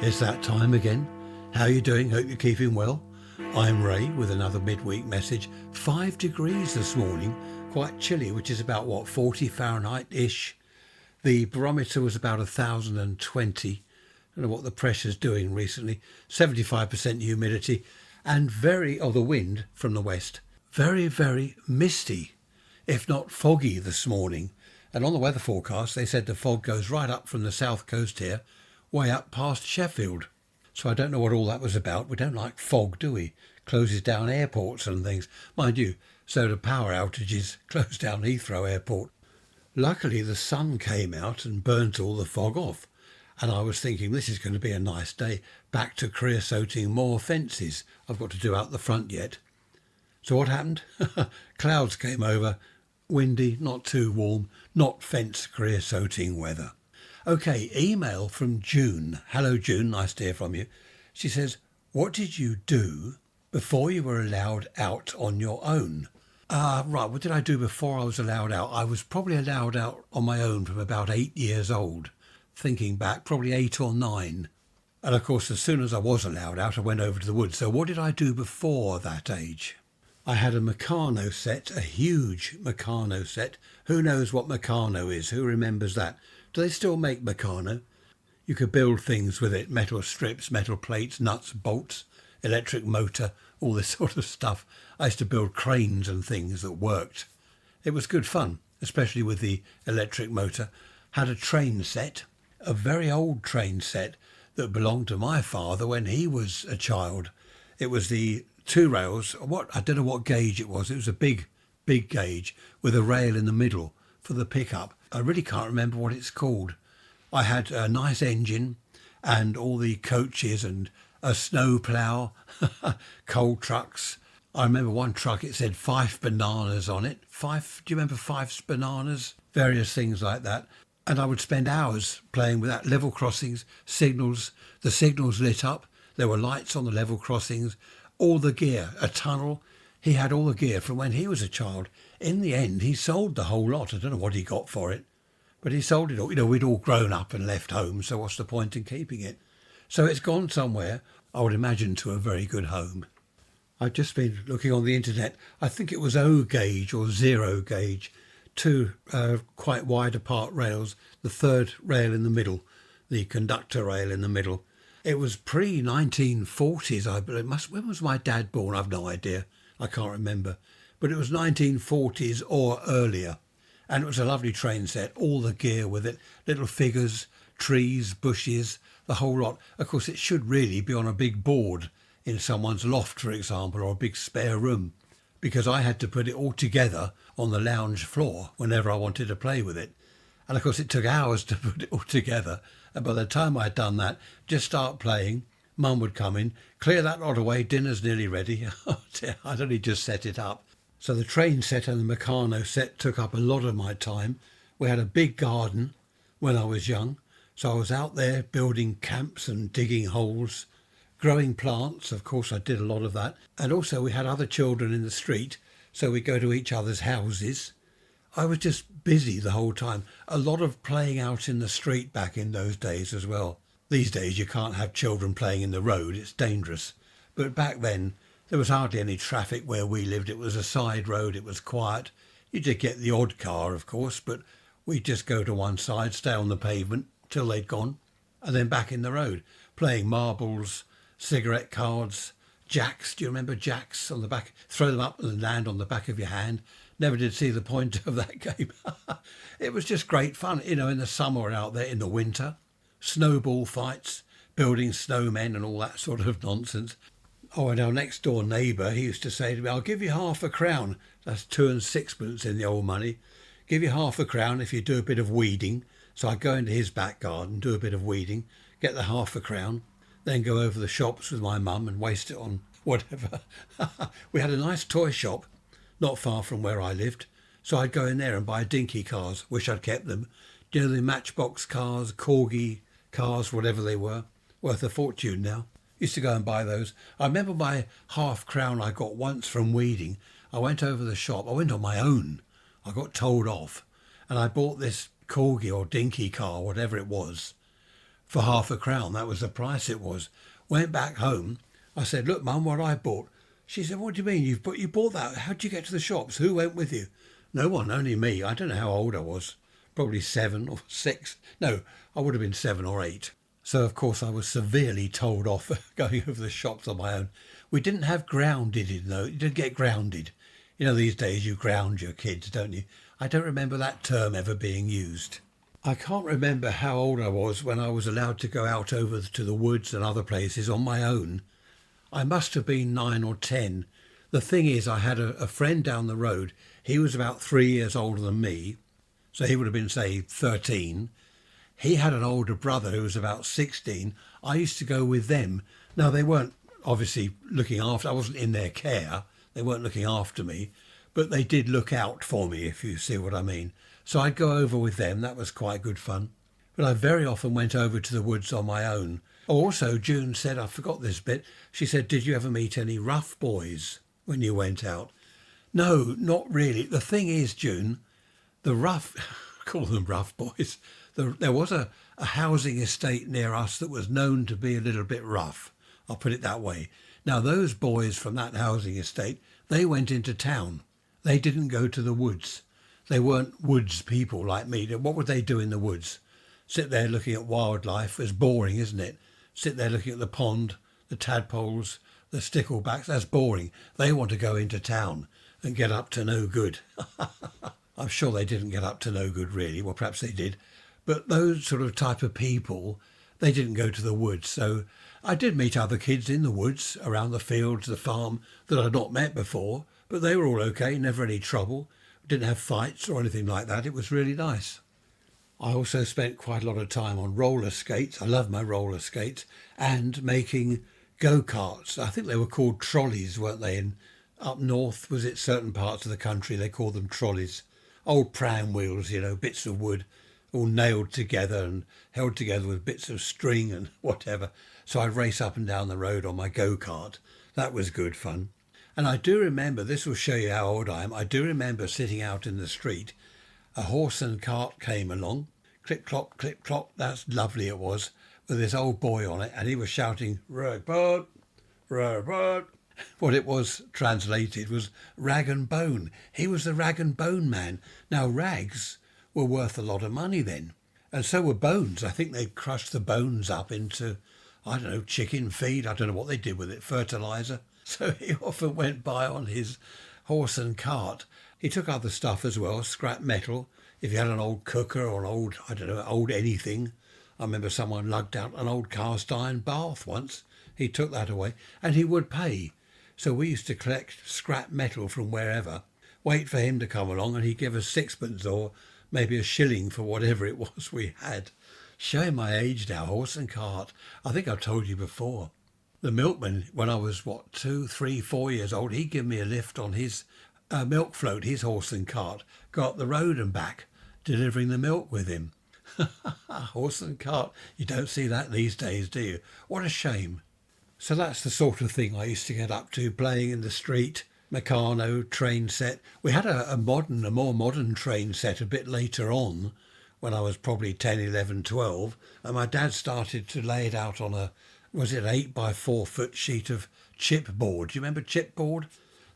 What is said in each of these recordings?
It's that time again. How you doing? Hope you're keeping well. I'm Ray with another midweek message. 5 degrees this morning, quite chilly, which is about 40 Fahrenheit-ish. The barometer was about 1,020. I don't know what the pressure's doing recently. 75% humidity and the wind from the west. Very, very misty, if not foggy this morning. And on the weather forecast, they said the fog goes right up from the south coast here, way up past Sheffield. So I don't know what all that was about. We don't like fog, do we? Closes down airports and things. Mind you, so do power outages, closed down Heathrow Airport. Luckily, the sun came out and burnt all the fog off. And I was thinking, this is going to be a nice day. Back to creosoting more fences I've got to do out the front yet. So what happened? Clouds came over. Windy, not too warm, not fence creosoting weather. Okay, email from June. Hello, June. Nice to hear from you. She says, what did you do before you were allowed out on your own? Right, what did I do before I was allowed out? I was probably allowed out on my own from about 8 years old. Thinking back, probably 8 or 9. And of course, as soon as I was allowed out, I went over to the woods. So what did I do before that age? I had a Meccano set, a huge Meccano set. Who knows what Meccano is? Who remembers that? Do they still make Meccano? You could build things with it, metal strips, metal plates, nuts, bolts, electric motor, all this sort of stuff. I used to build cranes and things that worked. It was good fun, especially with the electric motor. Had a train set, a very old train set that belonged to my father when he was a child. It was the 2 rails, I don't know what gauge it was. It was a big gauge with a rail in the middle for the pickup. I really can't remember what it's called. I had a nice engine and all the coaches and a snow plough, coal trucks. I remember one truck, it said 5 bananas on it. Do you remember 5 bananas? Various things like that. And I would spend hours playing with that. Level crossings, signals, the signals lit up. There were lights on the level crossings, all the gear, a tunnel. He had all the gear from when he was a child. In the end, he sold the whole lot. I don't know what he got for it, but he sold it all. You know, we'd all grown up and left home, so what's the point in keeping it? So it's gone somewhere, I would imagine, to a very good home. I've just been looking on the internet. I think it was O gauge or 0 gauge, 2 quite wide apart rails, the 3rd rail in the middle, the conductor rail in the middle. It was pre-1940s, I believe. When was my dad born? I've no idea. I can't remember. But it was 1940s or earlier. And it was a lovely train set, all the gear with it, little figures, trees, bushes, the whole lot. Of course, it should really be on a big board in someone's loft, for example, or a big spare room, because I had to put it all together on the lounge floor whenever I wanted to play with it. And of course, it took hours to put it all together. And by the time I'd done that, just start playing, Mum would come in, clear that lot away, dinner's nearly ready. Oh dear, I'd only just set it up. So the train set and the Meccano set took up a lot of my time. We had a big garden when I was young, so I was out there building camps and digging holes, growing plants. Of course, I did a lot of that. And also we had other children in the street, so we'd go to each other's houses. I was just busy the whole time. A lot of playing out in the street back in those days as well. These days you can't have children playing in the road, it's dangerous. But back then there was hardly any traffic where we lived. It was a side road, it was quiet. You did get the odd car, of course, but we'd just go to one side, stay on the pavement till they'd gone, and then back in the road, playing marbles, cigarette cards, jacks. Do you remember jacks on the back? Throw them up and land on the back of your hand. Never did see the point of that game. It was just great fun, you know, in the summer or out there in the winter. Snowball fights, building snowmen and all that sort of nonsense. Oh, and our next door neighbour, he used to say to me, I'll give you half a crown. That's 2 and 6pence in the old money. Give you half a crown if you do a bit of weeding. So I'd go into his back garden, do a bit of weeding, get the half a crown, then go over the shops with my mum and waste it on whatever. We had a nice toy shop not far from where I lived, so I'd go in there and buy dinky cars. Wish I'd kept them. Do you know, the Matchbox cars, Corgi cars, whatever they were, worth a fortune now. Used to go and buy those. I remember my half crown I got once from weeding. I went over the shop. I went on my own. I got told off, and I bought this Corgi or dinky car, whatever it was, for £0.50. That was the price it was. Went back home. I said, look, Mum, what I bought. She said, what do you mean? You bought that? How'd you get to the shops? Who went with you? No one, only me. I don't know how old I was. Probably 7 or 6. No, I would have been 7 or 8. So, of course, I was severely told off going over the shops on my own. We didn't have grounded, you know. You didn't get grounded. You know, these days you ground your kids, don't you? I don't remember that term ever being used. I can't remember how old I was when I was allowed to go out over to the woods and other places on my own. I must have been 9 or 10. The thing is, I had a friend down the road. He was about 3 years older than me, so he would have been, say, 13. He had an older brother who was about 16. I used to go with them. Now, they weren't obviously looking after, I wasn't in their care. They weren't looking after me, but they did look out for me, if you see what I mean. So I'd go over with them. That was quite good fun. But I very often went over to the woods on my own. Also, June said, I forgot this bit, she said, did you ever meet any rough boys when you went out? No, not really. The thing is, June, the rough, call them rough boys, there was a housing estate near us that was known to be a little bit rough. I'll put it that way. Now, those boys from that housing estate, they went into town. They didn't go to the woods. They weren't woods people like me. What would they do in the woods? Sit there looking at wildlife. It's boring, isn't it? Sit there looking at the pond, the tadpoles, the sticklebacks. That's boring. They want to go into town and get up to no good. I'm sure they didn't get up to no good, really. Well, perhaps they did. But those sort of type of people, they didn't go to the woods. So I did meet other kids in the woods, around the fields, the farm, that I'd not met before. But they were all okay, never any trouble. Didn't have fights or anything like that. It was really nice. I also spent quite a lot of time on roller skates. I love my roller skates. And making go-karts. I think they were called trolleys, weren't they? And up north, was it certain parts of the country, they called them trolleys. Old pram wheels, you know, bits of wood, all nailed together and held together with bits of string and whatever. So I'd race up and down the road on my go-kart. That was good fun. And I do remember, this will show you how old I am, I do remember sitting out in the street. A horse and cart came along, clip clop, that's lovely it was, with this old boy on it, and he was shouting, "Ragbot, ragbot." What it was translated was rag and bone. He was the rag and bone man. Now rags were worth a lot of money then, and so were bones. I think they crushed the bones up into, I don't know, chicken feed. I don't know what they did with it, fertiliser. So he often went by on his horse and cart. He took other stuff as well, scrap metal. If you had an old cooker or an old, I don't know, old anything. I remember someone lugged out an old cast iron bath once. He took that away and he would pay. So we used to collect scrap metal from wherever, wait for him to come along and he'd give us sixpence or maybe a shilling for whatever it was we had. Showing my age now, horse and cart. I think I've told you before. The milkman, when I was, 2, 3, 4 years old, he'd give me a lift on his milk float, his horse and cart, go up the road and back, delivering the milk with him. Horse and cart, you don't see that these days, do you? What a shame. So that's the sort of thing I used to get up to, playing in the street, Meccano, train set. We had a more modern train set a bit later on, when I was probably 10, 11, 12, and my dad started to lay it out on an 8 by 4 foot sheet of chipboard. Do you remember chipboard?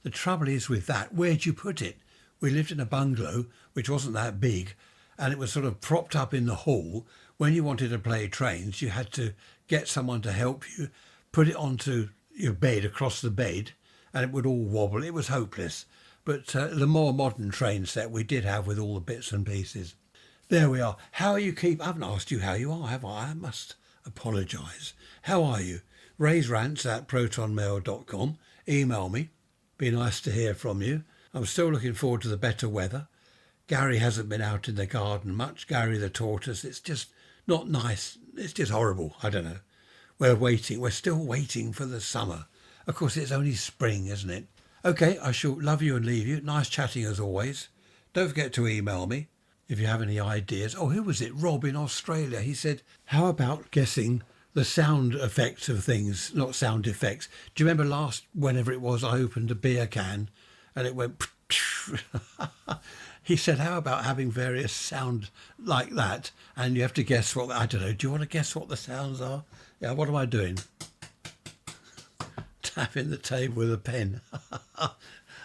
The trouble is with that, where'd you put it? We lived in a bungalow, which wasn't that big, and it was sort of propped up in the hall. When you wanted to play trains, you had to get someone to help you, put it onto your bed, across the bed, and it would all wobble. It was hopeless. But the more modern train set we did have with all the bits and pieces. There we are. How are you I haven't asked you how you are, have I? I must apologise. How are you? Raise rants at protonmail.com. Email me. Be nice to hear from you. I'm still looking forward to the better weather. Gary hasn't been out in the garden much. Gary the tortoise. It's just not nice. It's just horrible. I don't know. We're waiting. We're still waiting for the summer. Of course, it's only spring, isn't it? Okay, I shall love you and leave you. Nice chatting as always. Don't forget to email me if you have any ideas. Oh, who was it? Rob in Australia. He said, how about guessing the sound effects of things, not sound effects? Do you remember whenever it was, I opened a beer can and it went... He said, how about having various sounds like that? And you have to guess what, I don't know, do you want to guess what the sounds are? Yeah, what am I doing? Tapping the table with a pen.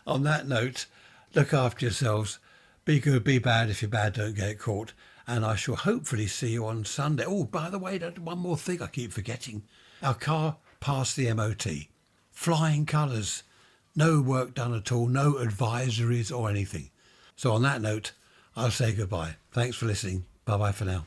On that note, look after yourselves. Be good, be bad. If you're bad, don't get caught. And I shall hopefully see you on Sunday. Oh, by the way, one more thing I keep forgetting. Our car passed the MOT. Flying colours. No work done at all. No advisories or anything. So on that note, I'll say goodbye. Thanks for listening. Bye-bye for now.